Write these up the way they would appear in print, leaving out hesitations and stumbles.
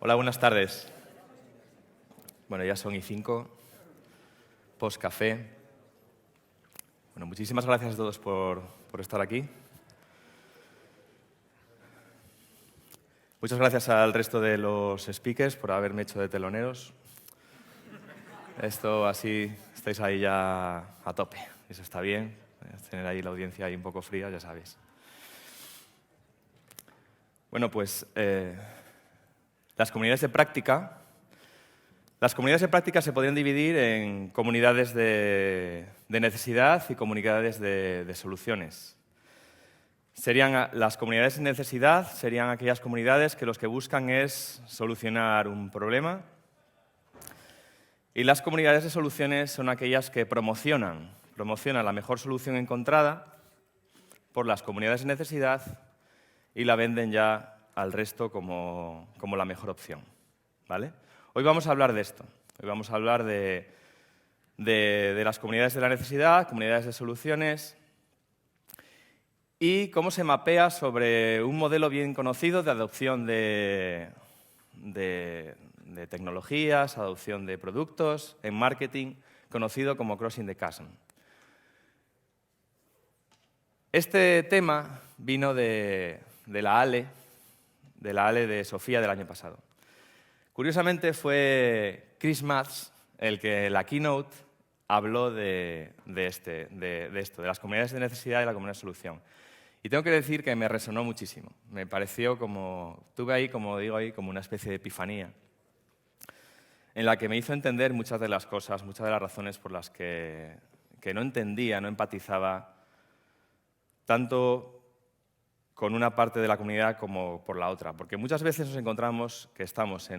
Hola, buenas tardes. Bueno, ya son y 5, post-café. Bueno, muchísimas gracias a todos por estar aquí. Muchas gracias al resto de los speakers por haberme hecho de teloneros. Esto así, estáis ahí ya a tope. Eso está bien. Tener ahí la audiencia ahí un poco fría, ya sabéis. Bueno, pues las comunidades de práctica se podrían dividir en comunidades de necesidad y comunidades de soluciones. Las comunidades de necesidad serían aquellas comunidades que lo que buscan es solucionar un problema, y las comunidades de soluciones son aquellas que promocionan la mejor solución encontrada por las comunidades de necesidad y la venden ya al resto como la mejor opción, ¿vale? Hoy vamos a hablar de esto. Hoy vamos a hablar de las comunidades de la necesidad, comunidades de soluciones, y cómo se mapea sobre un modelo bien conocido de adopción de tecnologías, adopción de productos en marketing, conocido como Crossing the Chasm. Este tema vino de la ALE de Sofía del año pasado. Curiosamente fue Chris Matz el que en la keynote habló de esto, de las comunidades de necesidad y la comunidad de solución. Y tengo que decir que me resonó muchísimo. Me pareció tuve ahí, como digo ahí, como una especie de epifanía, en la que me hizo entender muchas de las cosas, muchas de las razones por las que no entendía, no empatizaba, tanto con una parte de la comunidad como por la otra. Porque muchas veces nos encontramos que estamos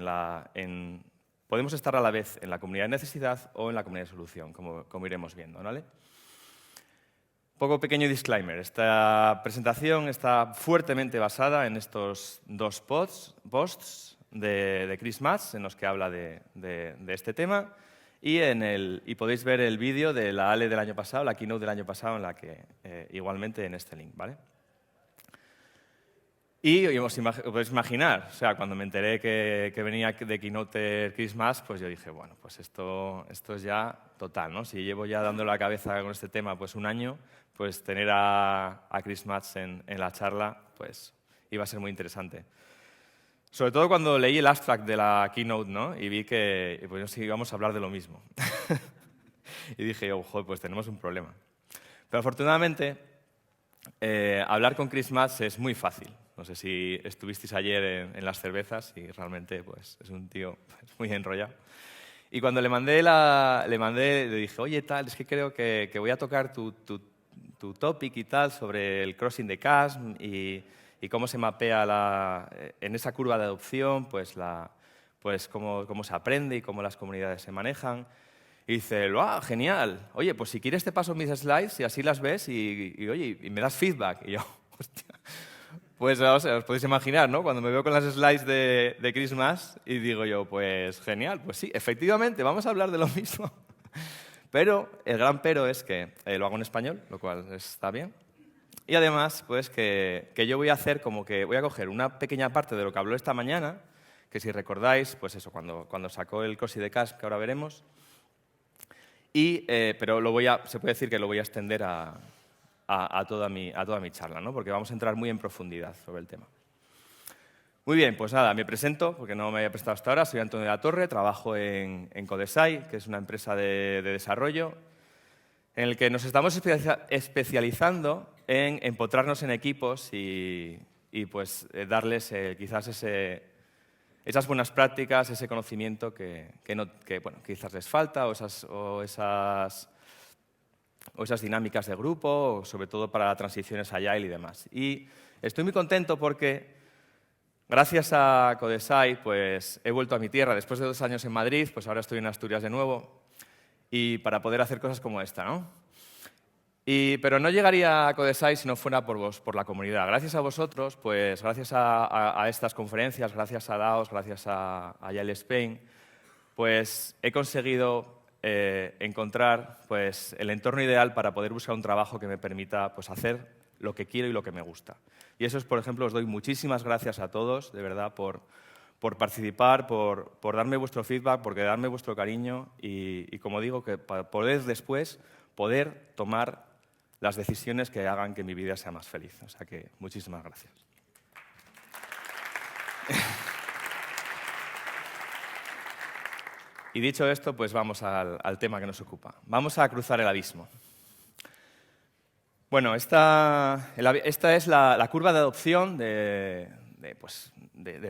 podemos estar a la vez en la comunidad de necesidad o en la comunidad de solución, como iremos viendo, ¿vale? Pequeño disclaimer. Esta presentación está fuertemente basada en estos dos posts de Chris Matz, en los que habla de este tema, y podéis ver el vídeo de la ALE del año pasado, la keynote del año pasado, en la que igualmente en este link, ¿vale? Y os podéis imaginar, o sea, cuando me enteré que venía de keynote Chris Matz, pues yo dije, bueno, pues esto es ya total, ¿no? Si llevo ya dando la cabeza con este tema pues un año, pues tener a Chris Matz en la charla pues iba a ser muy interesante. Sobre todo cuando leí el abstract de la keynote, ¿no? Y vi que pues, sí, íbamos a hablar de lo mismo. Y dije, oh, joder, pues tenemos un problema. Pero afortunadamente, hablar con Chris Matz es muy fácil. No sé si estuvisteis ayer en las cervezas y realmente pues, es un tío muy enrollado. Y cuando le dije, oye, tal, es que creo que voy a tocar tu topic y tal sobre el Crossing the Chasm y cómo se mapea en esa curva de adopción, pues cómo se aprende y cómo las comunidades se manejan. Y dice, genial, oye, pues si quieres te paso mis slides y así las ves oye, y me das feedback. Y yo, hostia. Pues o sea, os podéis imaginar, ¿no? Cuando me veo con las slides de Chris Matz y digo yo, pues genial, pues sí, efectivamente, vamos a hablar de lo mismo. Pero el gran pero es que lo hago en español, lo cual está bien. Y además, pues que yo voy a hacer como que voy a coger una pequeña parte de lo que habló esta mañana, que si recordáis, pues eso, cuando sacó el Crossing the Chasm, que ahora veremos, pero se puede decir que lo voy a extender a toda mi charla, ¿no? Porque vamos a entrar muy en profundidad sobre el tema. Muy bien, pues nada, me presento, porque no me había presentado hasta ahora. Soy Antonio de la Torre, trabajo en Codesai, que es una empresa de desarrollo, en el que nos estamos especializando en empotrarnos en equipos y pues, darles quizás esas buenas prácticas, ese conocimiento que bueno, quizás les falta, o esas dinámicas de grupo, o sobre todo para transiciones agile y demás. Y estoy muy contento porque, gracias a Codesai, pues he vuelto a mi tierra. Después de 2 años en Madrid, pues ahora estoy en Asturias de nuevo, y para poder hacer cosas como esta, ¿no? Pero no llegaría a Codesai si no fuera por la comunidad. Gracias a vosotros, pues gracias a estas conferencias, gracias a DAOs, gracias a Agile Spain, pues he conseguido encontrar pues, el entorno ideal para poder buscar un trabajo que me permita pues, hacer lo que quiero y lo que me gusta. Y eso es, por ejemplo, os doy muchísimas gracias a todos, de verdad, por por participar, por darme vuestro feedback, por darme vuestro cariño y como digo, que para poder después poder tomar las decisiones que hagan que mi vida sea más feliz. O sea que muchísimas gracias. Y dicho esto, pues vamos al tema que nos ocupa. Vamos a cruzar el abismo. Bueno, esta es la curva de adopción de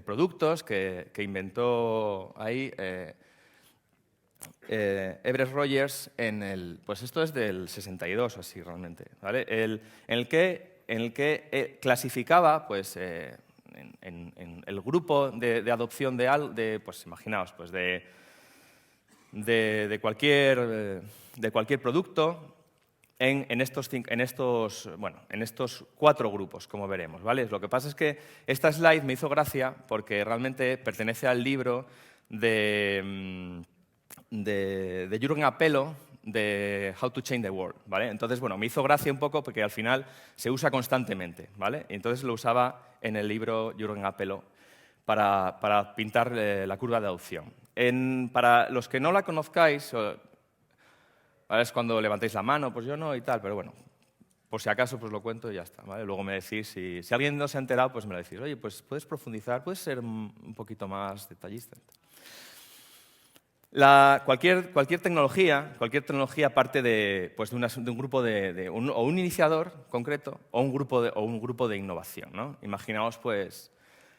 productos que inventó ahí Everett Rogers pues esto es del 62 o así realmente, ¿vale? En el que clasificaba pues, en el grupo de adopción pues imaginaos, pues de cualquier producto en estos 4 grupos, como veremos, ¿vale? Lo que pasa es que esta slide me hizo gracia porque realmente pertenece al libro de Jürgen Apelo, de How to Change the World, ¿vale? Entonces, bueno, me hizo gracia un poco porque al final se usa constantemente, ¿vale? Y entonces lo usaba en el libro Jürgen Apelo para pintar la curva de adopción. Para los que no la conozcáis, ¿vale? Es cuando levantáis la mano, pues yo no y tal, pero bueno, por si acaso pues lo cuento y ya está, ¿vale? Luego me decís, si alguien no se ha enterado, pues me lo decís, oye, pues puedes profundizar, puedes ser un poquito más detallista. Cualquier tecnología parte de un grupo o un iniciador concreto o un grupo de innovación, ¿no? Imaginaos, pues,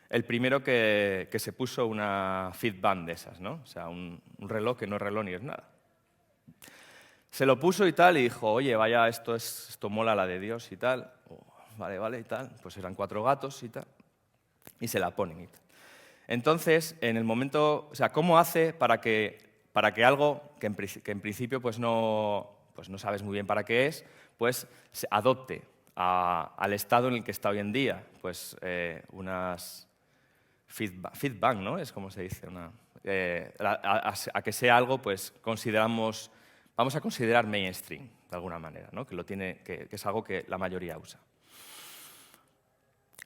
el primero que se puso una Fitband de esas, ¿no? O sea, un reloj que no es reloj ni es nada. Se lo puso y tal y dijo, oye, vaya, esto mola la de Dios y tal. Vale, y tal. Pues eran 4 gatos y tal. Y se la ponen y tal. Entonces, en el momento, o sea, ¿cómo hace para que algo que en principio pues no sabes muy bien para qué es, pues se adopte al estado en el que está hoy en día? Pues unas feedback, ¿no? Es como se dice, a que sea algo, pues vamos a considerar mainstream, de alguna manera, ¿no? Que es algo que la mayoría usa.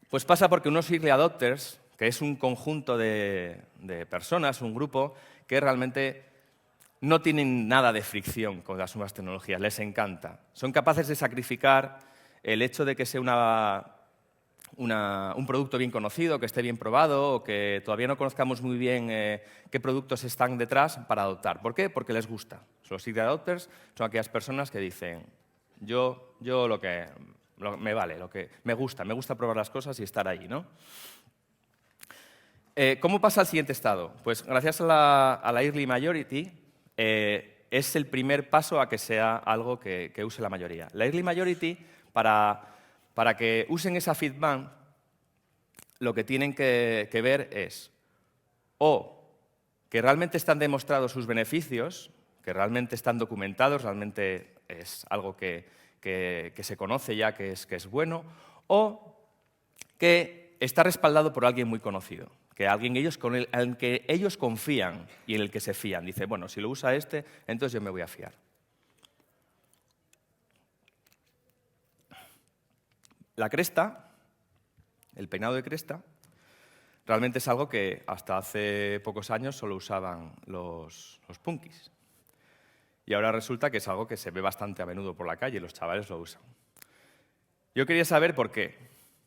Pues pasa porque unos early adopters, que es un conjunto de personas, un grupo, que realmente no tienen nada de fricción con las nuevas tecnologías, les encanta. Son capaces de sacrificar el hecho de que sea un producto bien conocido, que esté bien probado, o que todavía no conozcamos muy bien qué productos están detrás para adoptar. ¿Por qué? Porque les gusta. Los early adopters son aquellas personas que dicen, yo me vale, lo que me gusta probar las cosas y estar ahí, ¿no? ¿Cómo pasa al siguiente estado? Pues gracias a la Early Majority es el primer paso a que sea algo que use la mayoría. La Early Majority, para que usen esa feedback, lo que tienen que ver es o que realmente están demostrados sus beneficios, que realmente están documentados, realmente es algo que se conoce ya que es bueno, o que está respaldado por alguien muy conocido, que alguien en que ellos confían y en el que se fían. Dice, bueno, si lo usa este, entonces yo me voy a fiar. La cresta, el peinado de cresta, realmente es algo que hasta hace pocos años solo usaban los punkis. Y ahora resulta que es algo que se ve bastante a menudo por la calle, los chavales lo usan. Yo quería saber por qué.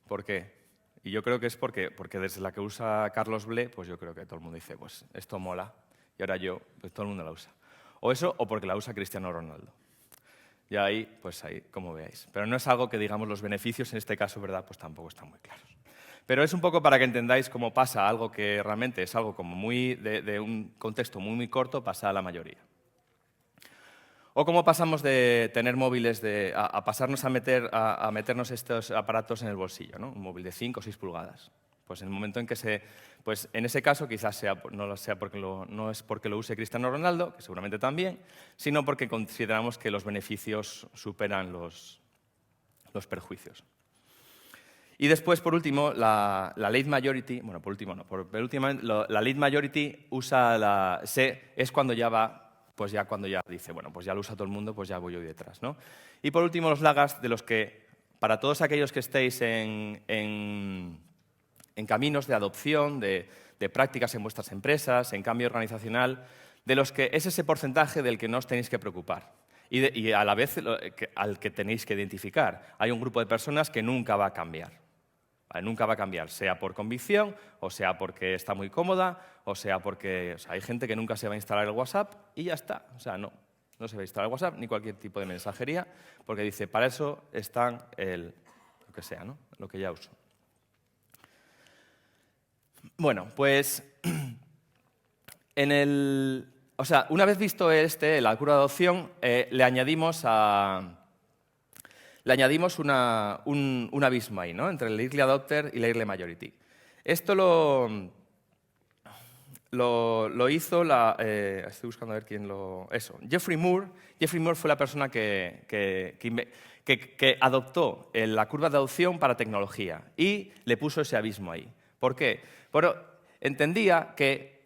¿Por qué? Y yo creo que es porque desde la que usa Carlos Ble, pues yo creo que todo el mundo dice, pues esto mola, y ahora pues todo el mundo la usa. O eso, o porque la usa Cristiano Ronaldo. Y ahí, pues ahí, como veáis. Pero no es algo que, digamos, los beneficios en este caso, ¿verdad?, pues tampoco están muy claros. Pero es un poco para que entendáis cómo pasa algo que realmente es algo como de un contexto muy corto, pasa a la mayoría. O cómo pasamos de tener móviles a pasarnos a meternos estos aparatos en el bolsillo, ¿no? Un móvil de 5 o 6 pulgadas. Pues en el momento en que pues en ese caso quizás no es porque lo use Cristiano Ronaldo, que seguramente también, sino porque consideramos que los beneficios superan los perjuicios. Y después, por último, la late majority, bueno, por último no, la late majority es cuando ya va, pues ya cuando ya dice, bueno, pues ya lo usa todo el mundo, pues ya voy yo detrás, ¿no? Y por último, los laggards, de los que, para todos aquellos que estéis en en caminos de adopción, de prácticas en vuestras empresas, en cambio organizacional, de los que es ese porcentaje del que no os tenéis que preocupar y a la vez al que tenéis que identificar. Hay un grupo de personas que nunca va a cambiar. ¿Vale? Nunca va a cambiar, sea por convicción, o sea porque está muy cómoda, o sea porque hay gente que nunca se va a instalar el WhatsApp y ya está. O sea, no se va a instalar el WhatsApp ni cualquier tipo de mensajería, porque dice, para eso están lo que sea, ¿no? Lo que ya uso. Bueno, pues una vez visto la curva de adopción, le añadimos un abismo ahí, ¿no? Entre el early adopter y la early majority. Esto lo hizo estoy buscando a ver quién lo... Eso, Geoffrey Moore. Geoffrey Moore fue la persona que adoptó la curva de adopción para tecnología y le puso ese abismo ahí. ¿Por qué? Bueno, entendía que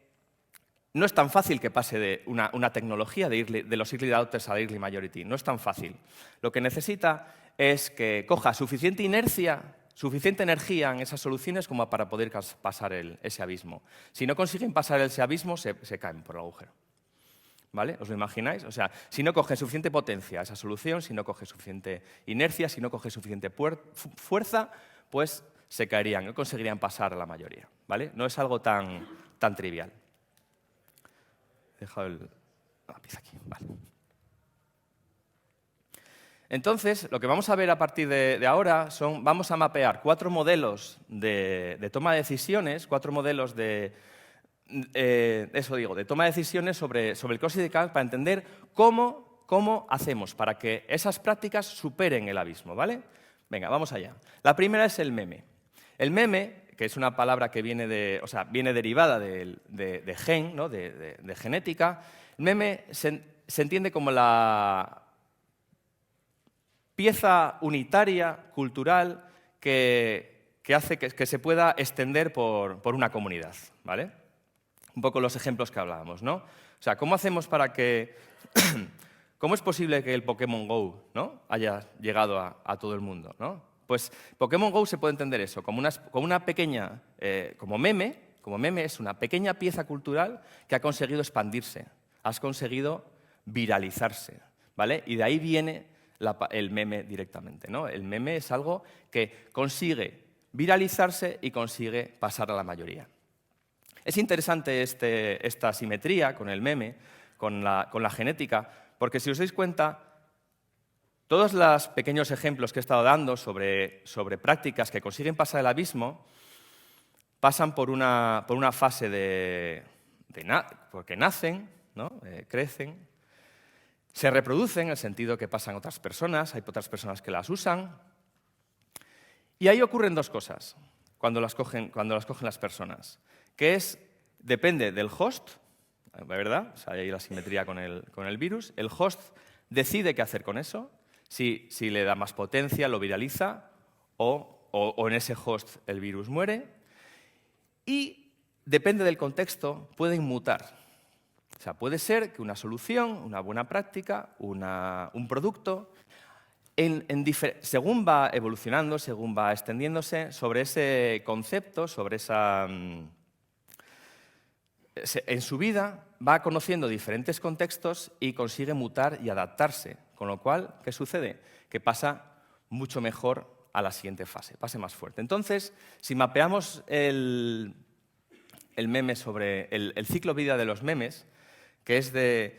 no es tan fácil que pase de una tecnología de los early adopters a la early majority. No es tan fácil. Lo que necesita es que coja suficiente inercia, suficiente energía en esas soluciones como para poder pasar ese abismo. Si no consiguen pasar ese abismo, se caen por el agujero. ¿Vale? ¿Os lo imagináis? O sea, si no coge suficiente potencia esa solución, si no coge suficiente inercia, si no coge suficiente fuerza, pues se caerían, no conseguirían pasar a la mayoría. ¿Vale? No es algo tan trivial. He dejado el lápiz aquí. Vale. Entonces, lo que vamos a ver a partir de ahora vamos a mapear 4 modelos de toma de decisiones, 4 modelos de toma de decisiones sobre el cross ethical para entender cómo hacemos para que esas prácticas superen el abismo, ¿vale? Venga, vamos allá. La primera es el meme. El meme, que es una palabra que viene derivada de gen, ¿no? de genética. El meme se entiende como la pieza unitaria, cultural, que hace que se pueda extender por una comunidad, ¿vale? Un poco los ejemplos que hablábamos, ¿no? O sea, ¿cómo hacemos para que... ¿Cómo es posible que el Pokémon GO, ¿no? haya llegado a todo el mundo, ¿no? Pues Pokémon GO se puede entender eso, como una pequeña... como meme es una pequeña pieza cultural que ha conseguido expandirse, ha conseguido viralizarse, ¿vale? Y de ahí viene el meme directamente, ¿no? El meme es algo que consigue viralizarse y consigue pasar a la mayoría. Es interesante esta simetría con el meme, con la genética, porque si os dais cuenta, todos los pequeños ejemplos que he estado dando sobre prácticas que consiguen pasar el abismo pasan por una fase porque nacen, ¿no? Crecen, se reproducen en el sentido que pasan otras personas, hay otras personas que las usan, y ahí ocurren 2 cosas cuando las cogen las personas, que depende del host, ¿verdad? O sea, hay la simetría con el virus. El host decide qué hacer con eso, si le da más potencia, lo viraliza, o en ese host el virus muere. Y depende del contexto, pueden mutar. O sea, puede ser que una solución, una buena práctica, un producto, según va evolucionando, según va extendiéndose, sobre ese concepto, en su vida va conociendo diferentes contextos y consigue mutar y adaptarse. Con lo cual, ¿qué sucede? Que pasa mucho mejor a la siguiente fase, pase más fuerte. Entonces, si mapeamos el meme sobre el ciclo de vida de los memes, que es el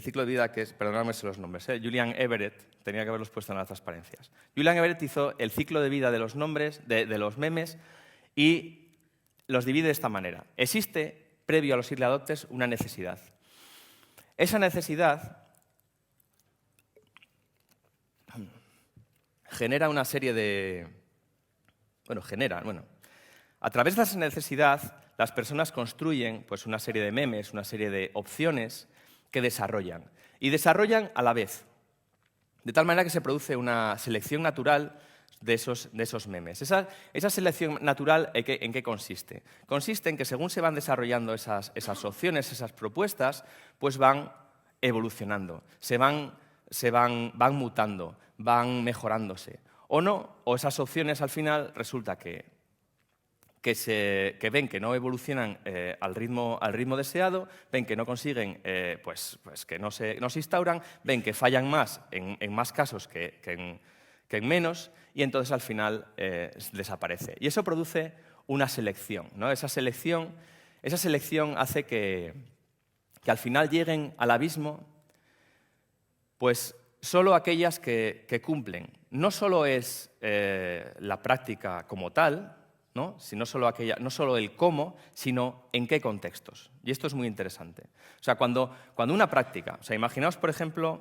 ciclo de vida que es, perdonadme los nombres, Julian Everett, tenía que haberlos puesto en las transparencias. Julian Everett hizo el ciclo de vida de los los memes y los divide de esta manera. Existe, previo a los early adopters, una necesidad. Esa necesidad genera una serie de... A través de esa necesidad, las personas construyen pues, una serie de memes, una serie de opciones que desarrollan. Y desarrollan a la vez, de tal manera que se produce una selección natural de esos memes. Esa selección natural, ¿en qué consiste? Consiste en que según se van desarrollando esas opciones, esas propuestas, pues van evolucionando, van mutando, van mejorándose. o no, o esas opciones al final resulta que ven que no evolucionan al ritmo deseado, ven que no consiguen, pues que no se instauran, ven que fallan más en más casos que en menos, y entonces al final desaparece. Y eso produce una selección, ¿no? Esa selección hace que al final lleguen al abismo pues solo aquellas que cumplen. No solo es la práctica como tal, ¿no? Sino no solo el cómo, sino en qué contextos. Y esto es muy interesante. O sea, cuando una práctica, o sea, imaginaos, por ejemplo,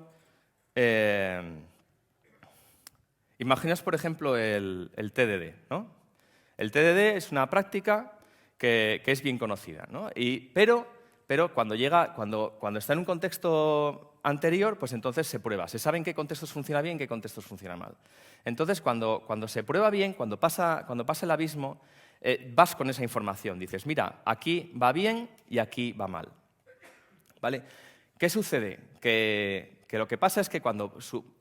el TDD, ¿no? El TDD es una práctica que es bien conocida, ¿no? Pero cuando está en un contexto anterior, pues entonces se prueba. Se sabe en qué contextos funciona bien y en qué contextos funciona mal. Entonces, cuando se prueba bien, cuando pasa el abismo, vas con esa información. Dices, mira, aquí va bien y aquí va mal. ¿Vale? ¿Qué sucede? Que lo que pasa es que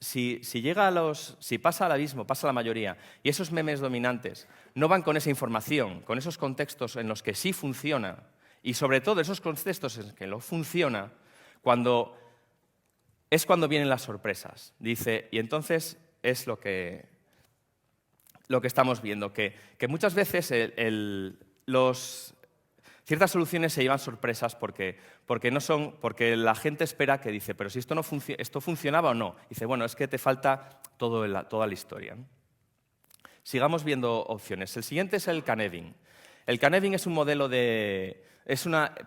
si pasa al abismo, pasa la mayoría, y esos memes dominantes no van con esa información, con esos contextos en los que sí funciona, y sobre todo esos contextos en los que no funciona, cuando vienen las sorpresas. Dice, y entonces es lo que estamos viendo, que muchas veces ciertas soluciones se llevan sorpresas porque la gente espera que dice, pero si esto funcionaba o no. Dice, bueno, es que te falta toda la historia, ¿no? Sigamos viendo opciones. El siguiente es el Caneving. El Caneving es un modelo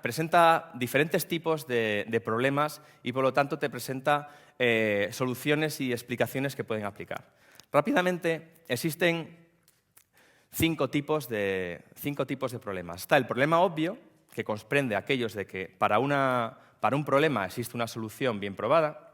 presenta diferentes tipos de problemas y, por lo tanto, te presenta soluciones y explicaciones que pueden aplicar. Rápidamente, existen 5 tipos de problemas. Está el problema obvio, que comprende aquellos de que para un problema existe una solución bien probada.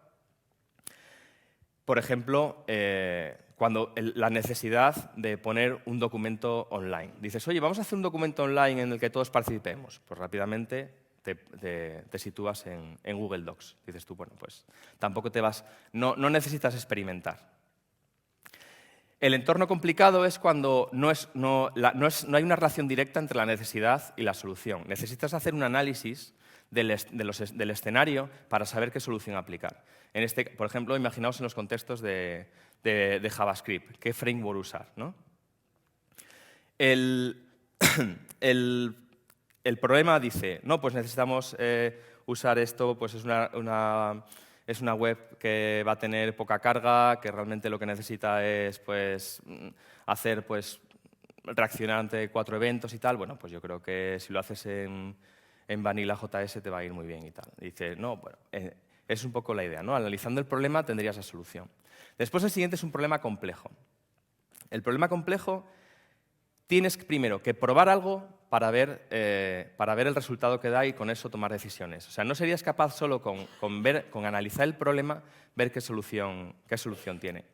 Por ejemplo, la necesidad de poner un documento online. Dices, oye, vamos a hacer un documento online en el que todos participemos. Pues rápidamente te sitúas en Google Docs. Dices tú, bueno, pues tampoco no necesitas experimentar. El entorno complicado es cuando no hay una relación directa entre la necesidad y la solución. Necesitas hacer un análisis del escenario para saber qué solución aplicar. Por ejemplo, imaginaos en los contextos de JavaScript, qué framework usar, ¿no? El problema dice, no, pues necesitamos usar esto, pues es una web que va a tener poca carga, que realmente lo que necesita es hacer reaccionar ante 4 eventos y tal. Bueno, pues yo creo que si lo haces en Vanilla JS te va a ir muy bien y tal. Dice, no, bueno, es un poco la idea, ¿no? Analizando el problema tendrías la solución. Después el siguiente es un problema complejo. El problema complejo tienes primero que probar algo para ver el resultado que da y con eso tomar decisiones. O sea, no serías capaz solo con analizar el problema, ver qué solución tiene.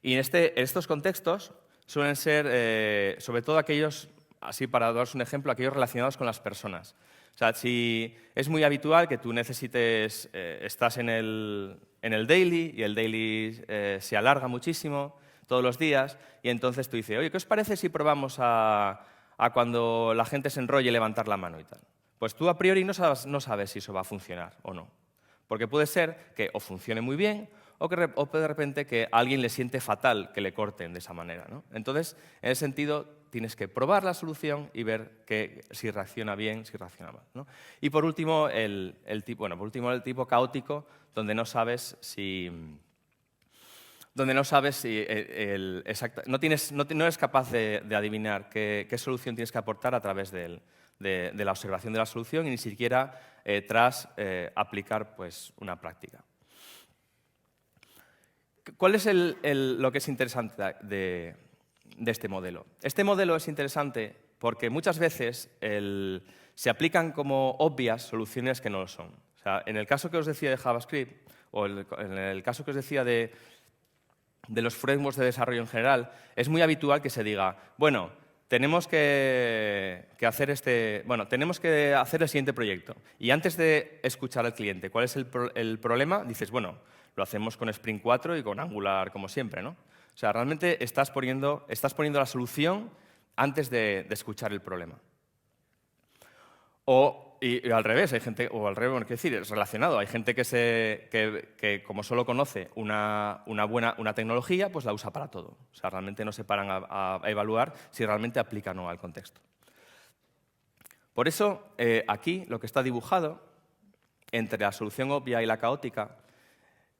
Y en estos contextos suelen ser, sobre todo aquellos, así para daros un ejemplo, aquellos relacionados con las personas. O sea, si es muy habitual que tú necesites, estás en el daily y el daily se alarga muchísimo todos los días y entonces tú dices, oye, ¿qué os parece si probamos a cuando la gente se enrolle levantar la mano y tal? Pues tú a priori no sabes si eso va a funcionar o no. Porque puede ser que o funcione muy bien o de repente que a alguien le siente fatal que le corten de esa manera, ¿no? Entonces, en ese sentido, tienes que probar la solución y ver si reacciona bien, si reacciona mal, ¿no? Y por último, el tipo caótico, donde no sabes si no eres capaz de adivinar qué solución tienes que aportar a través de la observación de la solución y ni siquiera tras aplicar una práctica. ¿Cuál es lo que es interesante de este modelo? Este modelo es interesante porque muchas veces se aplican como obvias soluciones que no lo son. O sea, en el caso que os decía de JavaScript o en el caso que os decía de los frameworks de desarrollo en general, es muy habitual que se diga, bueno, tenemos que hacer el siguiente proyecto. Y antes de escuchar al cliente cuál es el problema, dices, bueno, lo hacemos con Spring 4 y con Angular como siempre, ¿no? O O sea, realmente estás poniendo la solución antes de escuchar el problema. Y al revés, hay gente, o al revés, bueno, quiero decir, es relacionado. Hay gente que como solo conoce una tecnología, pues la usa para todo. O sea, realmente no se paran a evaluar si realmente aplica o no al contexto. Por eso, aquí lo que está dibujado entre la solución obvia y la caótica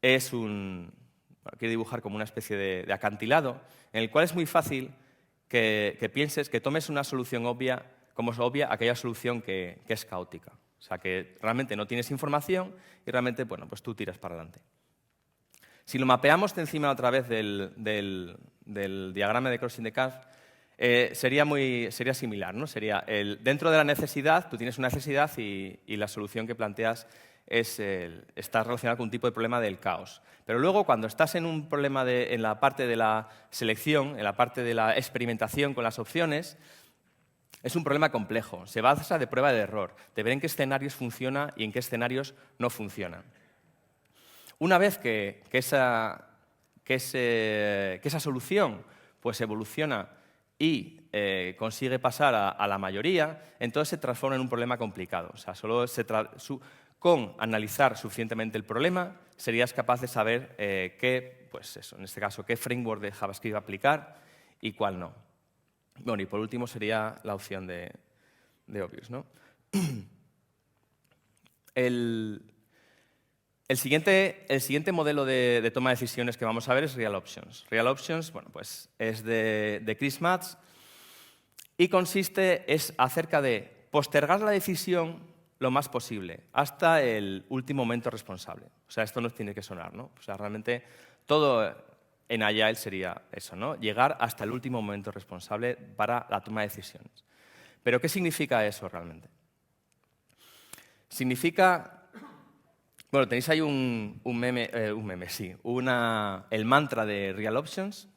es quiero dibujar como una especie de acantilado, en el cual es muy fácil que pienses, que tomes una solución obvia como es obvia aquella solución que es caótica. O sea, que realmente no tienes información y realmente, bueno, pues tú tiras para adelante. Si lo mapeamos de encima otra vez del diagrama de Crossing the Chasm, sería similar, ¿no? Sería dentro de la necesidad, tú tienes una necesidad y la solución que planteas está relacionada con un tipo de problema del caos. Pero luego, cuando estás en un problema en la parte de la selección, en la parte de la experimentación con las opciones, es un problema complejo. Se basa de prueba de error, de ver en qué escenarios funciona y en qué escenarios no funciona. Una vez que esa solución pues evoluciona y consigue pasar a la mayoría, entonces se transforma en un problema complicado. O sea, con analizar suficientemente el problema serías capaz de saber en este caso, qué framework de JavaScript aplicar y cuál no. Bueno, y por último sería la opción de obvious, ¿no? El siguiente modelo de toma de decisiones que vamos a ver es Real Options. Real Options, bueno, pues es de Chris Matz y es acerca de postergar la decisión lo más posible, hasta el último momento responsable. O sea, esto nos tiene que sonar, ¿no? O sea, realmente todo en Agile sería eso, ¿no? Llegar hasta el último momento responsable para la toma de decisiones. ¿Pero qué significa eso realmente? Significa... Bueno, tenéis ahí un meme, sí, el mantra de Real Options.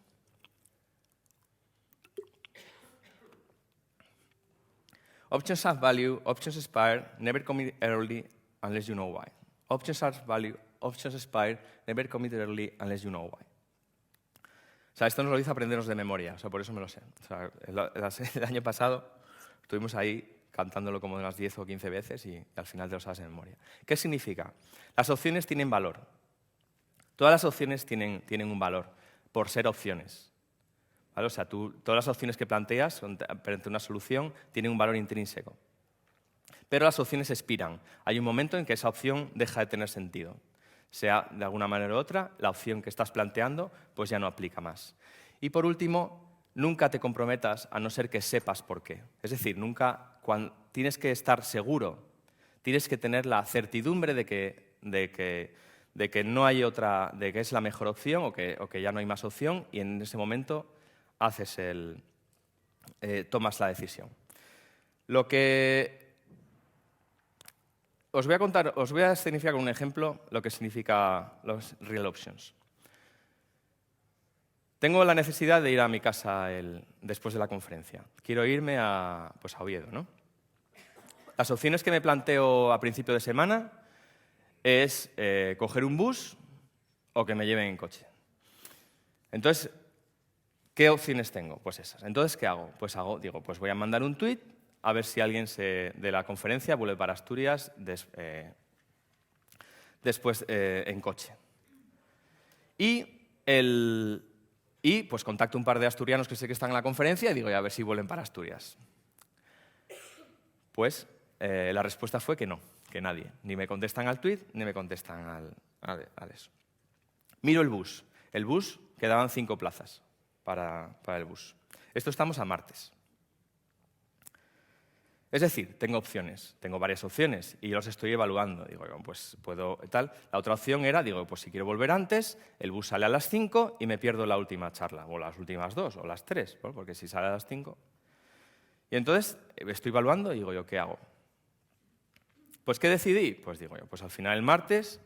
Options have value, options expire, never commit early unless you know why. Options have value, options expire, never commit early unless you know why. O sea, esto nos lo hizo aprendernos de memoria, o sea, por eso me lo sé. O sea, el año pasado estuvimos ahí cantándolo como unas 10 o 15 veces y al final te lo sabes de memoria. ¿Qué significa? Las opciones tienen valor. Todas las opciones tienen un valor por ser opciones. ¿Vale? O sea, todas las opciones que planteas frente a una solución tienen un valor intrínseco. Pero las opciones expiran. Hay un momento en que esa opción deja de tener sentido. Sea de alguna manera u otra, la opción que estás planteando pues ya no aplica más. Y por último, nunca te comprometas a no ser que sepas por qué. Es decir, tienes que estar seguro, tienes que tener la certidumbre de que no hay otra, de que es la mejor opción o que ya no hay más opción y en ese momento tomas la decisión. Os voy a escenificar con un ejemplo lo que significa los Real Options. Tengo la necesidad de ir a mi casa después de la conferencia. Quiero irme a Oviedo, ¿no? Las opciones que me planteo a principio de semana es coger un bus o que me lleven en coche. Entonces, ¿qué opciones tengo? Pues esas. Entonces, ¿qué hago? Pues voy a mandar un tweet a ver si alguien de la conferencia vuelve para Asturias después en coche. Y pues contacto un par de asturianos que sé que están en la conferencia y digo, a ver si vuelven para Asturias. Pues la respuesta fue que no, que nadie. Ni me contestan al tweet, ni me contestan al eso. Miro el bus. El bus, quedaban 5 plazas para el bus. Esto estamos a martes. Es decir, tengo opciones, tengo varias opciones y los estoy evaluando. Digo, pues puedo tal. La otra opción era, pues si quiero volver antes, el bus sale a las 5 y me pierdo la última charla, o las últimas 2, o las 3, ¿no? Porque si sale a las 5... Y entonces estoy evaluando y digo ¿qué hago? Pues ¿qué decidí? Pues pues al final el martes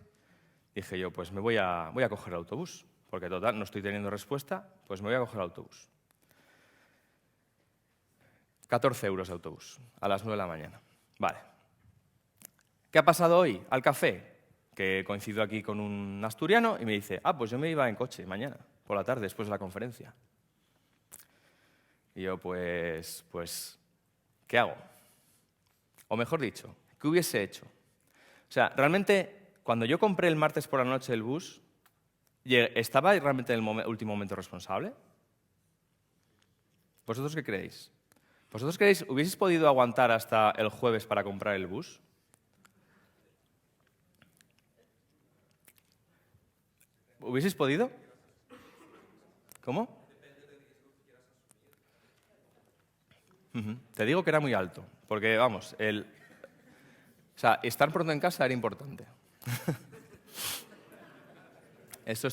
dije pues me voy a coger el autobús, porque total, no estoy teniendo respuesta, pues me voy a coger el autobús. 14 euros de autobús, a las 9 de la mañana. Vale. ¿Qué ha pasado hoy? Al café, que coincido aquí con un asturiano y me dice, pues yo me iba en coche mañana. por la tarde, después de la conferencia. Y yo, pues, ¿qué hago? O mejor dicho, ¿qué hubiese hecho? O sea, realmente, cuando yo compré el martes por la noche el bus, ¿estaba realmente en el último momento responsable? ¿Vosotros qué creéis? ¿Vosotros creéis, hubieseis podido aguantar hasta el jueves para comprar el bus? ¿Hubieseis podido? ¿Cómo? Te digo que era muy alto, porque, vamos, o sea, estar pronto en casa era importante. Eso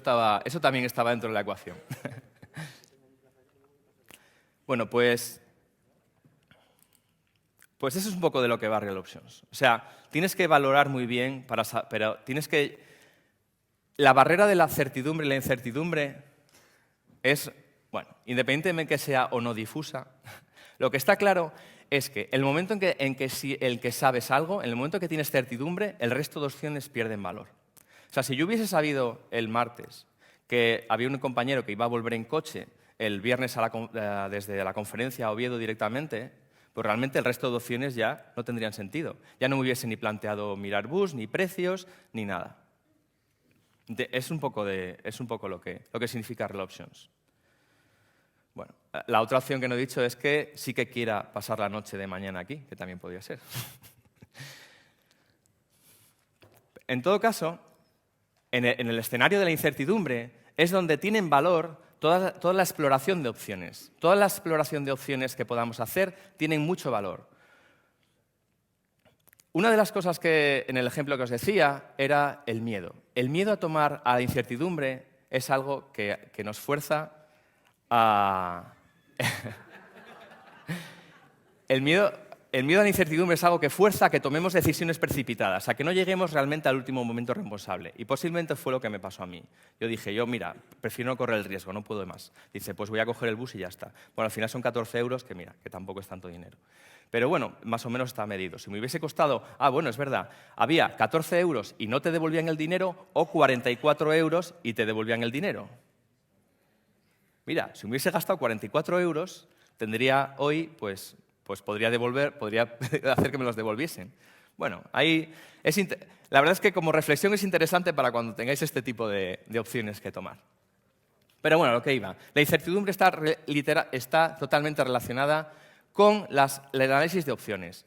también estaba dentro de la ecuación. Bueno, pues eso es un poco de lo que va Real Options. O sea, tienes que valorar muy bien, pero la barrera de la certidumbre y la incertidumbre es, bueno, independientemente de que sea o no difusa, lo que está claro es que el momento en que sabes algo, en el momento en que tienes certidumbre, el resto de opciones pierden valor. O sea, si yo hubiese sabido el martes que había un compañero que iba a volver en coche el viernes desde la conferencia a Oviedo directamente, pues realmente el resto de opciones ya no tendrían sentido. Ya no me hubiese ni planteado mirar bus, ni precios, ni nada. Es un poco lo que significa Real Options. Bueno, la otra opción que no he dicho es que sí que quiera pasar la noche de mañana aquí, que también podría ser. En todo caso, en el escenario de la incertidumbre es donde tienen valor toda la exploración de opciones. Toda la exploración de opciones que podamos hacer tienen mucho valor. Una de las cosas que en el ejemplo que os decía era el miedo. El miedo a tomar a la incertidumbre es algo que nos fuerza a... El miedo a la incertidumbre es algo que fuerza a que tomemos decisiones precipitadas, a que no lleguemos realmente al último momento responsable. Y posiblemente fue lo que me pasó a mí. Yo dije, mira, prefiero no correr el riesgo, no puedo más. Dice, pues voy a coger el bus y ya está. Bueno, al final son 14 euros, que mira, que tampoco es tanto dinero. Pero bueno, más o menos está medido. Si me hubiese costado, bueno, es verdad, había 14 euros y no te devolvían el dinero, o 44 euros y te devolvían el dinero. Mira, si me hubiese gastado 44 euros, tendría hoy, pues podría hacer que me los devolviesen. Bueno, la verdad es que como reflexión es interesante para cuando tengáis este tipo de opciones que tomar. Pero bueno, lo que iba. La incertidumbre está totalmente relacionada con el análisis de opciones.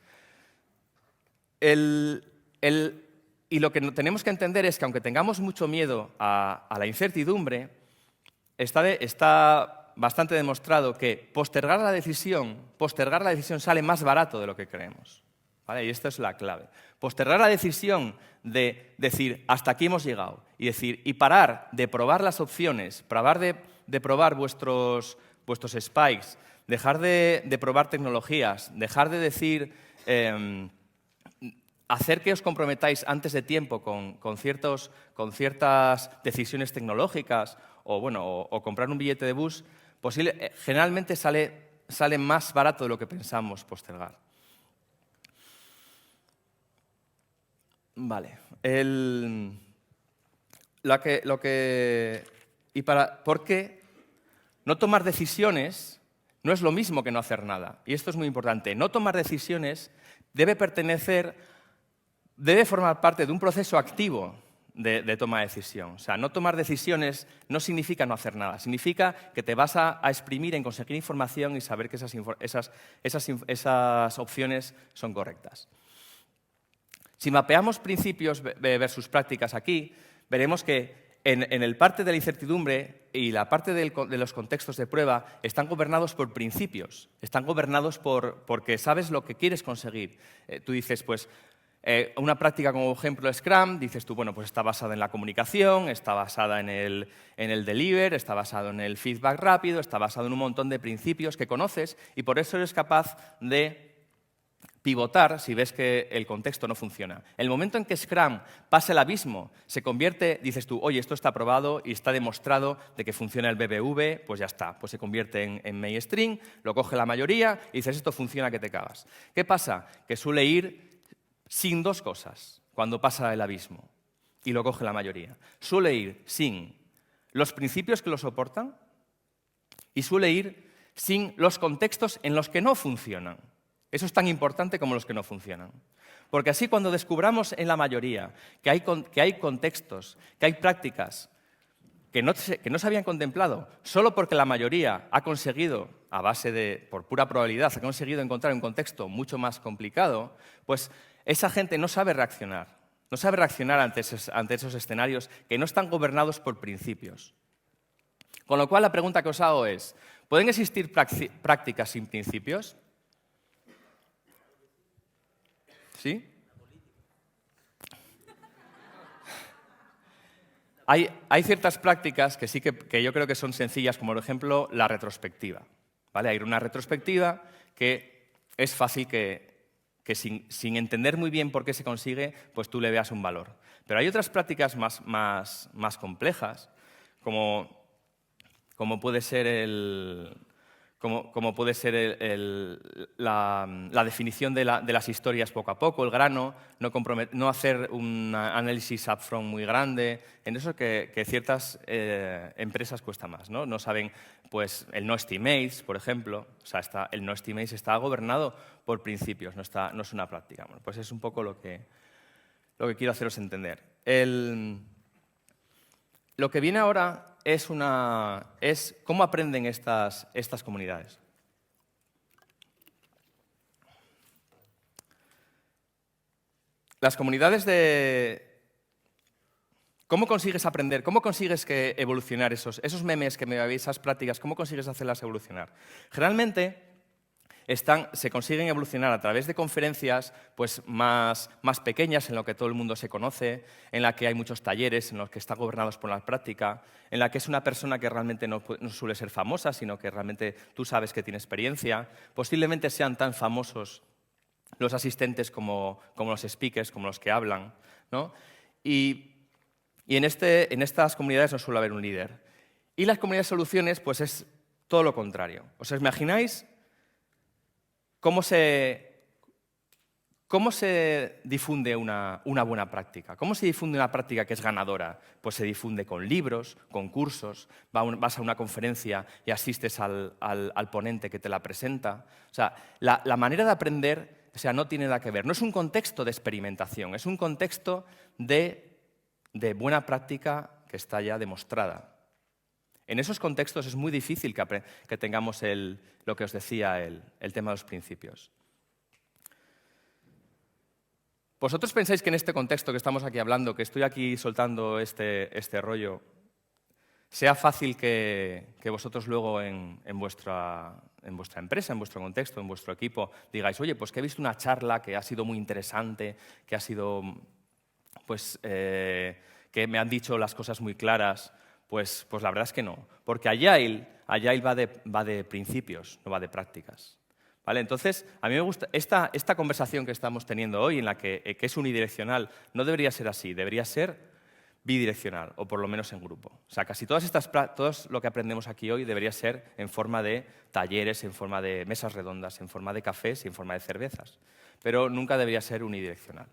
Y lo que tenemos que entender es que aunque tengamos mucho miedo a la incertidumbre, está bastante demostrado que postergar la decisión sale más barato de lo que creemos. ¿Vale? Y esta es la clave. Postergar la decisión de decir, hasta aquí hemos llegado, y parar de probar las opciones, parar de probar vuestros spikes, dejar de probar tecnologías, dejar de decir, hacer que os comprometáis antes de tiempo con ciertas decisiones tecnológicas o comprar un billete de bus, generalmente sale más barato de lo que pensamos postergar. Vale. ¿Por qué no tomar decisiones no es lo mismo que no hacer nada? Y esto es muy importante. No tomar decisiones debe formar parte de un proceso activo de toma de decisión. O sea, no tomar decisiones no significa no hacer nada. Significa que te vas a exprimir en conseguir información y saber que esas opciones son correctas. Si mapeamos principios versus prácticas aquí, veremos que en el parte de la incertidumbre y la parte de los contextos de prueba están gobernados por principios, están gobernados porque sabes lo que quieres conseguir. Tú dices, pues, una práctica como ejemplo Scrum, dices tú, bueno, pues está basada en la comunicación, está basada en el deliver, está basado en el feedback rápido, está basado en un montón de principios que conoces y por eso eres capaz de pivotar si ves que el contexto no funciona. El momento en que Scrum pasa el abismo, dices tú, oye, esto está probado y está demostrado de que funciona el BBV, pues ya está, pues se convierte en mainstream, lo coge la mayoría y dices, esto funciona que te cagas. ¿Qué pasa? Que suele ir sin dos cosas cuando pasa el abismo y lo coge la mayoría. Suele ir sin los principios que lo soportan y suele ir sin los contextos en los que no funcionan. Eso es tan importante como los que no funcionan. Porque así cuando descubramos en la mayoría que hay contextos, que hay prácticas que no se habían contemplado, solo porque la mayoría ha conseguido, por pura probabilidad, ha conseguido encontrar un contexto mucho más complicado, pues esa gente no sabe reaccionar. No sabe reaccionar ante esos escenarios que no están gobernados por principios. Con lo cual, la pregunta que os hago es, ¿pueden existir prácticas sin principios? ¿Sí? Hay ciertas prácticas que sí que yo creo que son sencillas, como por ejemplo la retrospectiva. ¿Vale? Hay una retrospectiva que es fácil que sin entender muy bien por qué se consigue, pues tú le veas un valor. Pero hay otras prácticas más complejas, como puede ser la definición de las historias poco a poco, el grano, no hacer un análisis upfront muy grande. En eso que ciertas empresas cuesta más, ¿no? No saben, pues, el no estimates, por ejemplo. O sea, el no estimates está gobernado por principios, no es una práctica. Bueno, pues es un poco lo que quiero haceros entender. Lo que viene ahora es cómo aprenden estas comunidades. Las comunidades ¿Cómo consigues aprender? ¿Cómo consigues evolucionar esos memes que me habéis, esas prácticas? ¿Cómo consigues hacerlas evolucionar? Generalmente se consiguen evolucionar a través de conferencias pues, más pequeñas, en las que todo el mundo se conoce, en la que hay muchos talleres, en los que están gobernados por la práctica, en la que es una persona que realmente no suele ser famosa, sino que realmente tú sabes que tiene experiencia. Posiblemente sean tan famosos los asistentes como los speakers, como los que hablan, ¿no? Y en estas comunidades no suele haber un líder. Y las comunidades de soluciones pues, es todo lo contrario. ¿Os imagináis cómo se difunde una buena práctica? ¿Cómo se difunde una práctica que es ganadora? Pues se difunde con libros, con cursos, vas a una conferencia y asistes al ponente que te la presenta. O sea, la manera de aprender, o sea, no tiene nada que ver. No es un contexto de experimentación, es un contexto de buena práctica que está ya demostrada. En esos contextos es muy difícil que tengamos lo que os decía, el tema de los principios. ¿Vosotros pensáis que en este contexto que estamos aquí hablando, que estoy aquí soltando este rollo, sea fácil que vosotros luego en vuestra empresa, en vuestro contexto, en vuestro equipo, digáis, oye, pues que he visto una charla que ha sido muy interesante, que ha sido, pues, que me han dicho las cosas muy claras? Pues la verdad es que no, porque Agile va de principios, no va de prácticas. ¿Vale? Entonces, a mí me gusta esta conversación que estamos teniendo hoy, en la que es unidireccional, no debería ser así, debería ser bidireccional, o por lo menos en grupo. O sea, casi todo lo que aprendemos aquí hoy debería ser en forma de talleres, en forma de mesas redondas, en forma de cafés y en forma de cervezas. Pero nunca debería ser unidireccional.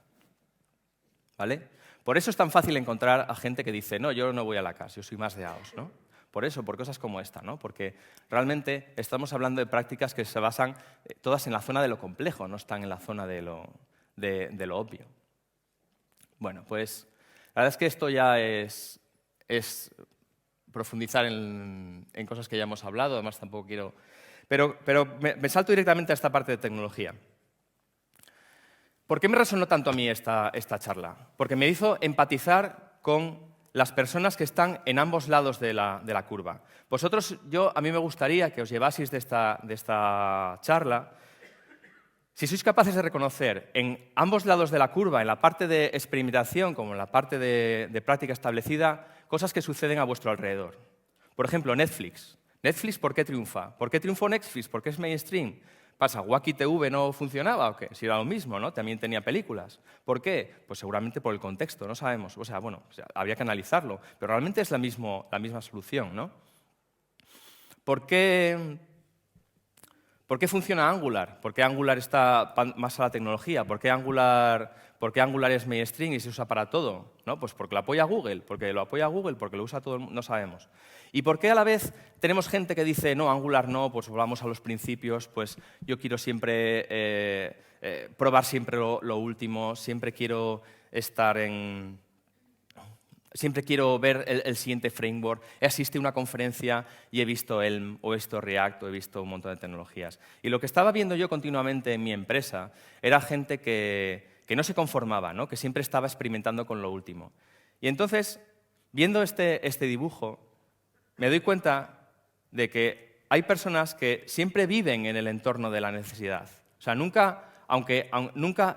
¿Vale? Por eso es tan fácil encontrar a gente que dice, no, yo no voy a la CAS, yo soy más de AOS, ¿no? Por eso, por cosas como esta, ¿no? Porque realmente estamos hablando de prácticas que se basan todas en la zona de lo complejo, no están en la zona de lo obvio. Bueno, pues la verdad es que esto ya es profundizar en cosas que ya hemos hablado, además tampoco quiero... Pero me salto directamente a esta parte de tecnología. ¿Por qué me resonó tanto a mí esta charla? Porque me hizo empatizar con las personas que están en ambos lados de la curva. Vosotros, a mí me gustaría que os llevaseis de esta charla, si sois capaces de reconocer en ambos lados de la curva, en la parte de experimentación como en la parte de práctica establecida, cosas que suceden a vuestro alrededor. Por ejemplo, Netflix. ¿Netflix por qué triunfa? ¿Por qué triunfó Netflix? ¿Por qué es mainstream? ¿Pasa? ¿Wacky TV no funcionaba o qué? Si era lo mismo, ¿no? También tenía películas. ¿Por qué? Pues seguramente por el contexto, no sabemos. O sea, bueno, habría que analizarlo, pero realmente es la misma solución, ¿no? ¿Por qué ¿Por qué funciona Angular? ¿Por qué Angular está más a la tecnología? ¿Por qué Angular es mainstream y se usa para todo? ¿No? Pues porque lo apoya Google, porque lo usa todo el mundo, no sabemos. ¿Y por qué a la vez tenemos gente que dice, no, Angular no, pues volvamos a los principios, pues yo quiero siempre probar siempre lo último, siempre quiero estar en... Siempre quiero ver el siguiente framework. Asiste a una conferencia y he visto Elm, o he visto React, o he visto un montón de tecnologías. Y lo que estaba viendo yo continuamente en mi empresa era gente que no se conformaba, ¿no? Que siempre estaba experimentando con lo último. Y entonces, viendo este dibujo, me doy cuenta de que hay personas que siempre viven en el entorno de la necesidad. O sea, nunca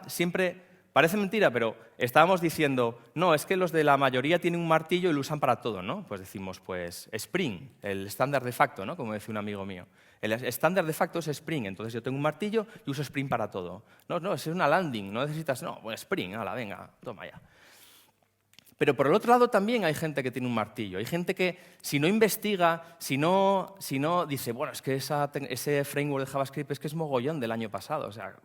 siempre... Parece mentira, pero estábamos diciendo, no, es que los de la mayoría tienen un martillo y lo usan para todo, ¿no? Pues decimos, pues Spring, el estándar de facto, ¿no? Como decía un amigo mío. El estándar de facto es Spring, entonces yo tengo un martillo y uso Spring para todo. No, es una landing, no necesitas, no, pues Spring, hala, venga, toma ya. Pero por el otro lado también hay gente que tiene un martillo. Hay gente que, si no investiga, si no dice, bueno, es que ese framework de JavaScript es que es mogollón del año pasado, o sea...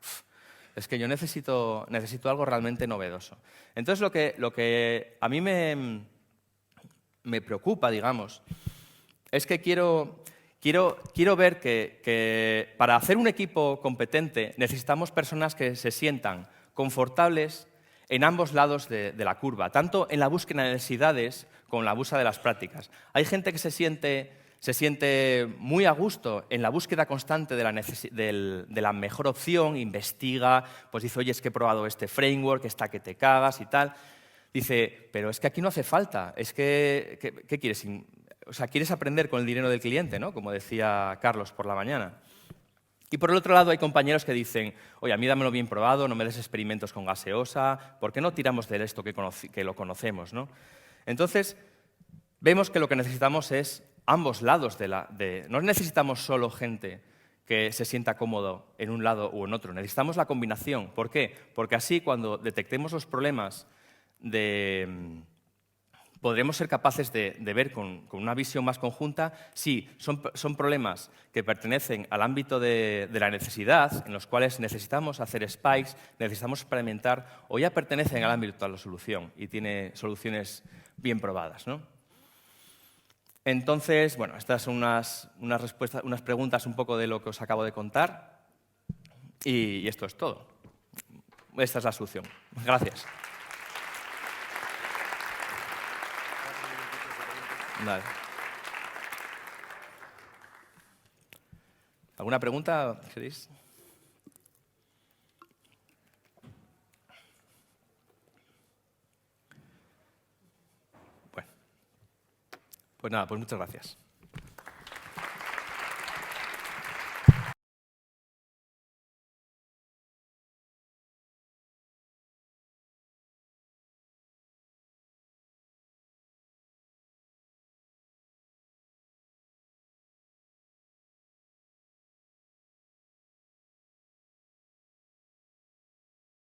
Es que yo necesito algo realmente novedoso. Entonces, lo que a mí me preocupa, digamos, es que quiero ver que para hacer un equipo competente necesitamos personas que se sientan confortables en ambos lados de la curva, tanto en la búsqueda de necesidades como en la búsqueda de las prácticas. Hay gente que se siente muy a gusto en la búsqueda constante de la mejor opción, investiga, pues dice, oye, es que he probado este framework, está que te cagas y tal. Dice, pero es que aquí no hace falta, es que, ¿qué quieres? O sea, quieres aprender con el dinero del cliente, ¿no? Como decía Carlos por la mañana. Y por el otro lado hay compañeros que dicen, oye, a mí dámelo bien probado, no me des experimentos con gaseosa, ¿por qué no tiramos de esto que lo conocemos, ¿no? Entonces, vemos que lo que necesitamos es ambos lados no necesitamos solo gente que se sienta cómodo en un lado u en otro, necesitamos la combinación. ¿Por qué? Porque así cuando detectemos los problemas podremos ser capaces de ver con una visión más conjunta si son problemas que pertenecen al ámbito de la necesidad, en los cuales necesitamos hacer spikes, necesitamos experimentar, o ya pertenecen al ámbito de la solución y tiene soluciones bien probadas, ¿no? Entonces, bueno, estas son unas preguntas un poco de lo que os acabo de contar y esto es todo. Esta es la solución. Gracias. Vale. ¿Alguna pregunta queréis? Bueno. Pues nada, pues muchas gracias.